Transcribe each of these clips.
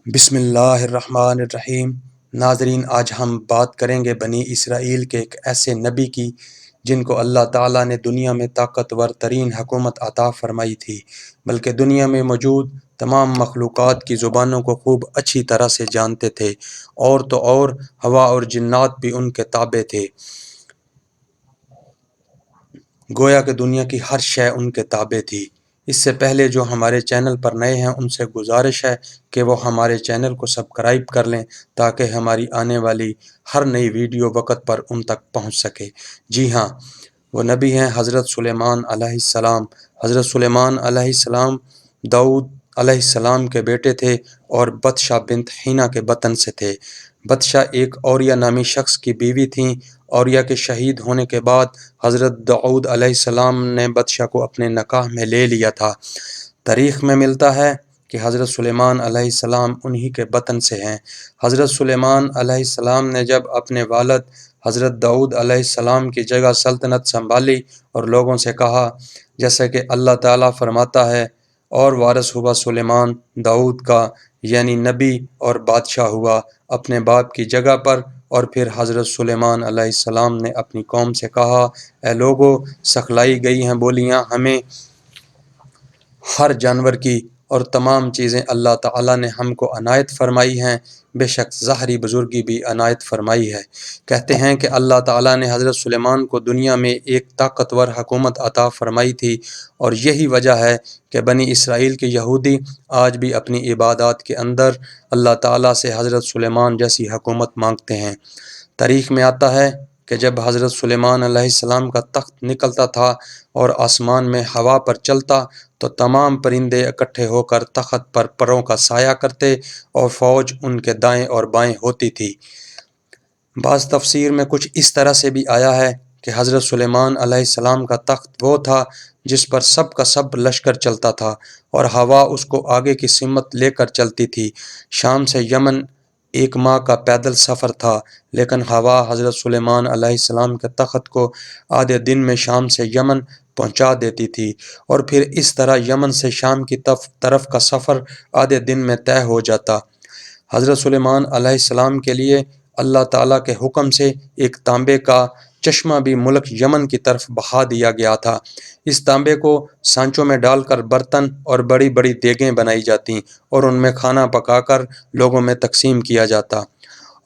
بسم اللہ الرحمن الرحیم۔ ناظرین، آج ہم بات کریں گے بنی اسرائیل کے ایک ایسے نبی کی جن کو اللہ تعالیٰ نے دنیا میں طاقتور ترین حکومت عطا فرمائی تھی، بلکہ دنیا میں موجود تمام مخلوقات کی زبانوں کو خوب اچھی طرح سے جانتے تھے، اور تو اور ہوا اور جنات بھی ان کے تابع تھے، گویا کہ دنیا کی ہر شے ان کے تابع تھی۔ اس سے پہلے جو ہمارے چینل پر نئے ہیں ان سے گزارش ہے کہ وہ ہمارے چینل کو سبسکرائب کر لیں تاکہ ہماری آنے والی ہر نئی ویڈیو وقت پر ان تک پہنچ سکے۔ جی ہاں، وہ نبی ہیں حضرت سلیمان علیہ السلام۔ حضرت سلیمان علیہ السلام داؤد علیہ السلام کے بیٹے تھے اور بطشہ بنت حینہ کے بطن سے تھے۔ بطشہ ایک اوریہ نامی شخص کی بیوی تھیں۔ اوریہ کے شہید ہونے کے بعد حضرت داؤد علیہ السلام نے بطشہ کو اپنے نکاح میں لے لیا تھا۔ تاریخ میں ملتا ہے کہ حضرت سلیمان علیہ السلام انہی کے بطن سے ہیں۔ حضرت سلیمان علیہ السلام نے جب اپنے والد حضرت داؤد علیہ السلام کی جگہ سلطنت سنبھالی اور لوگوں سے کہا، جیسے کہ اللہ تعالیٰ فرماتا ہے، اور وارث ہوا سلیمان داؤد کا، یعنی نبی اور بادشاہ ہوا اپنے باپ کی جگہ پر۔ اور پھر حضرت سلیمان علیہ السلام نے اپنی قوم سے کہا، اے لوگو، سکھلائی گئی ہیں بولیاں ہمیں ہر جانور کی، اور تمام چیزیں اللہ تعالیٰ نے ہم کو عنایت فرمائی ہیں، بے شک ظاہری بزرگی بھی عنایت فرمائی ہے۔ کہتے ہیں کہ اللہ تعالیٰ نے حضرت سلیمان کو دنیا میں ایک طاقتور حکومت عطا فرمائی تھی، اور یہی وجہ ہے کہ بنی اسرائیل کے یہودی آج بھی اپنی عبادات کے اندر اللہ تعالیٰ سے حضرت سلیمان جیسی حکومت مانگتے ہیں۔ تاریخ میں آتا ہے کہ جب حضرت سلیمان علیہ السلام کا تخت نکلتا تھا اور آسمان میں ہوا پر چلتا تو تمام پرندے اکٹھے ہو کر تخت پر پروں کا سایہ کرتے اور فوج ان کے دائیں اور بائیں ہوتی تھی۔ بعض تفسیر میں کچھ اس طرح سے بھی آیا ہے کہ حضرت سلیمان علیہ السلام کا تخت وہ تھا جس پر سب کا سب لشکر چلتا تھا، اور ہوا اس کو آگے کی سمت لے کر چلتی تھی۔ شام سے یمن 1 ماہ کا پیدل سفر تھا، لیکن ہوا حضرت سلیمان علیہ السلام کے تخت کو آدھے دن میں شام سے یمن پہنچا دیتی تھی، اور پھر اس طرح یمن سے شام کی طرف کا سفر آدھے دن میں طے ہو جاتا۔ حضرت سلیمان علیہ السلام کے لیے اللہ تعالیٰ کے حکم سے ایک تانبے کا چشمہ بھی ملک یمن کی طرف بہا دیا گیا تھا۔ اس تانبے کو سانچوں میں ڈال کر برتن اور بڑی بڑی دیگیں بنائی جاتیں اور ان میں کھانا پکا کر لوگوں میں تقسیم کیا جاتا،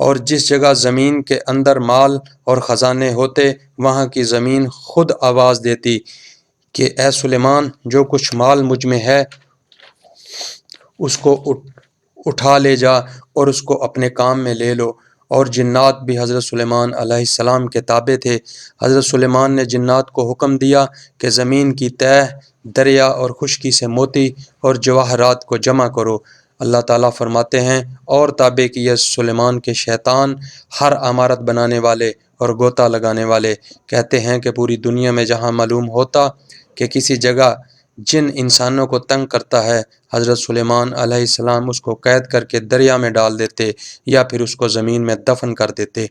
اور جس جگہ زمین کے اندر مال اور خزانے ہوتے وہاں کی زمین خود آواز دیتی کہ اے سلیمان، جو کچھ مال مجھ میں ہے اس کو اٹھا لے جا اور اس کو اپنے کام میں لے لو۔ اور جنات بھی حضرت سلیمان علیہ السلام کے تابع تھے۔ حضرت سلیمان نے جنات کو حکم دیا کہ زمین کی تہ، دریا اور خشکی سے موتی اور جواہرات کو جمع کرو۔ اللہ تعالیٰ فرماتے ہیں، اور تابع کیے سلیمان کے شیطان ہر عمارت بنانے والے اور غوطہ لگانے والے۔ کہتے ہیں کہ پوری دنیا میں جہاں معلوم ہوتا کہ کسی جگہ جن انسانوں کو تنگ کرتا ہے، حضرت سلیمان علیہ السلام اس کو قید کر کے دریا میں ڈال دیتے یا پھر اس کو زمین میں دفن کر دیتے۔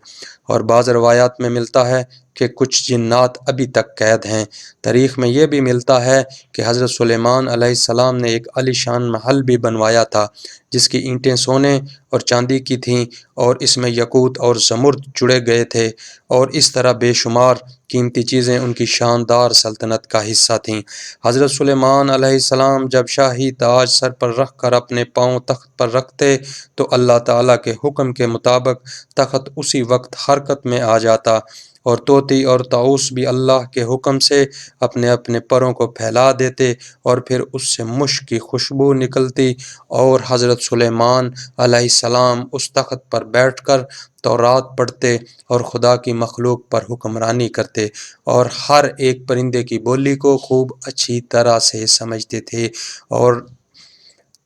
اور بعض روایات میں ملتا ہے کہ کچھ جنات ابھی تک قید ہیں۔ تاریخ میں یہ بھی ملتا ہے کہ حضرت سلیمان علیہ السلام نے ایک عالی شان محل بھی بنوایا تھا جس کی اینٹیں سونے اور چاندی کی تھیں، اور اس میں یاقوت اور زمرد جڑے گئے تھے، اور اس طرح بے شمار قیمتی چیزیں ان کی شاندار سلطنت کا حصہ تھیں۔ حضرت سلیمان علیہ السلام جب شاہی تاج سر پر رکھ کر اپنے پاؤں تخت پر رکھتے تو اللہ تعالیٰ کے حکم کے مطابق تخت اسی وقت حرکت میں آ جاتا، اور طوطی اور طاؤس بھی اللہ کے حکم سے اپنے اپنے پروں کو پھیلا دیتے، اور پھر اس سے مشک کی خوشبو نکلتی، اور حضرت سلیمان علیہ السلام اس تخت پر بیٹھ کر تورات پڑھتے اور خدا کی مخلوق پر حکمرانی کرتے، اور ہر ایک پرندے کی بولی کو خوب اچھی طرح سے سمجھتے تھے۔ اور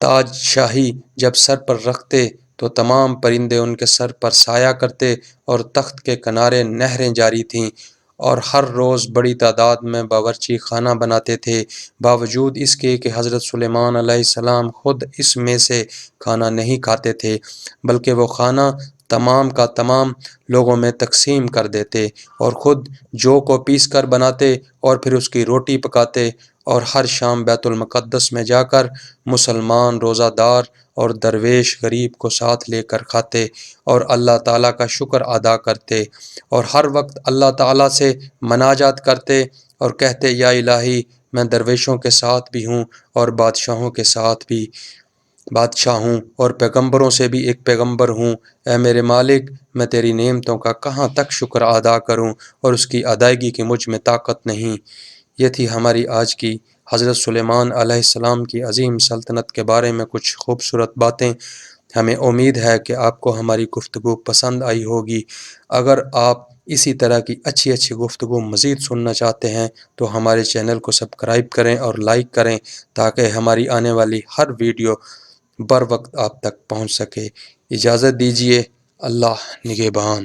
تاج شاہی جب سر پر رکھتے تو تمام پرندے ان کے سر پر سایہ کرتے، اور تخت کے کنارے نہریں جاری تھیں، اور ہر روز بڑی تعداد میں باورچی خانہ بناتے تھے، باوجود اس کے کہ حضرت سلیمان علیہ السلام خود اس میں سے کھانا نہیں کھاتے تھے، بلکہ وہ کھانا تمام کا تمام لوگوں میں تقسیم کر دیتے، اور خود جو کو پیس کر بناتے اور پھر اس کی روٹی پکاتے، اور ہر شام بیت المقدس میں جا کر مسلمان روزہ دار اور درویش غریب کو ساتھ لے کر کھاتے اور اللہ تعالیٰ کا شکر ادا کرتے، اور ہر وقت اللہ تعالیٰ سے مناجات کرتے اور کہتے، یا الہی میں درویشوں کے ساتھ بھی ہوں اور بادشاہوں کے ساتھ بھی بادشاہ ہوں اور پیغمبروں سے بھی ایک پیغمبر ہوں۔ اے میرے مالک، میں تیری نعمتوں کا کہاں تک شکر ادا کروں اور اس کی ادائیگی کی مجھ میں طاقت نہیں۔ یہ تھی ہماری آج کی حضرت سلیمان علیہ السلام کی عظیم سلطنت کے بارے میں کچھ خوبصورت باتیں۔ ہمیں امید ہے کہ آپ کو ہماری گفتگو پسند آئی ہوگی۔ اگر آپ اسی طرح کی اچھی گفتگو مزید سننا چاہتے ہیں تو ہمارے چینل کو سبسکرائب کریں اور لائک کریں تاکہ ہماری آنے والی ہر ویڈیو بر وقت آپ تک پہنچ سکے۔ اجازت دیجیے، اللہ نگہبان۔